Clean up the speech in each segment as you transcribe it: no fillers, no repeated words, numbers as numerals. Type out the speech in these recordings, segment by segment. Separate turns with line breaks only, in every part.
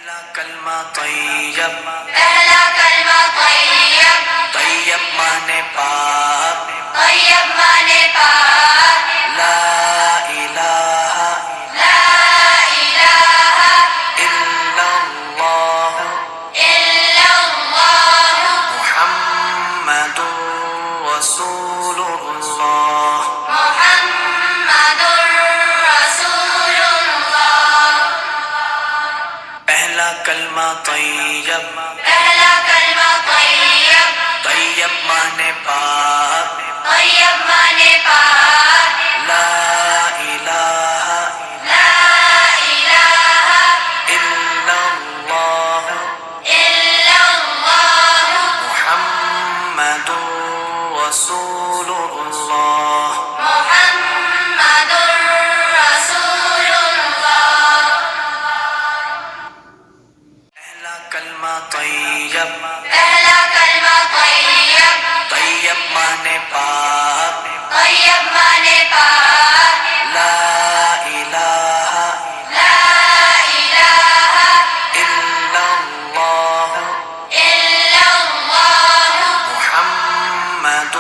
پہلا کلمہ طیب،
پہلا کلمہ طیب،
طیب مانے پاک،
طیب مانے پاک،
لا الہ
لا الہ
الا اللہ
الا اللہ،
محمد رسول اللہ۔
محمد رسول اللہ۔
پہلا کلمہ طیب،
پہلا کلمہ طیب،
طیب مانے پاک،
طیب مانے پاک،
لا الہ
لا الہ
الا اللہ
الا اللہ،
محمد رسول اللہ۔
محمد رسول اللہ۔
پہلا کلمہ طیب،
پہلا کلمہ طیب،
طیب مانے پاک،
طیب مانے پاک،
لا الہ
لا الہ
الا اللہ
الا اللہ،
محمد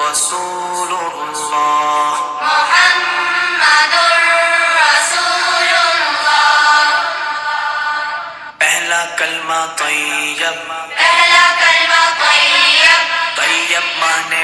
رسول اللہ۔
محمد رسول اللہ۔
پہلا کلمہ طیب،
پہلا کلمہ طیب،
طیب مانے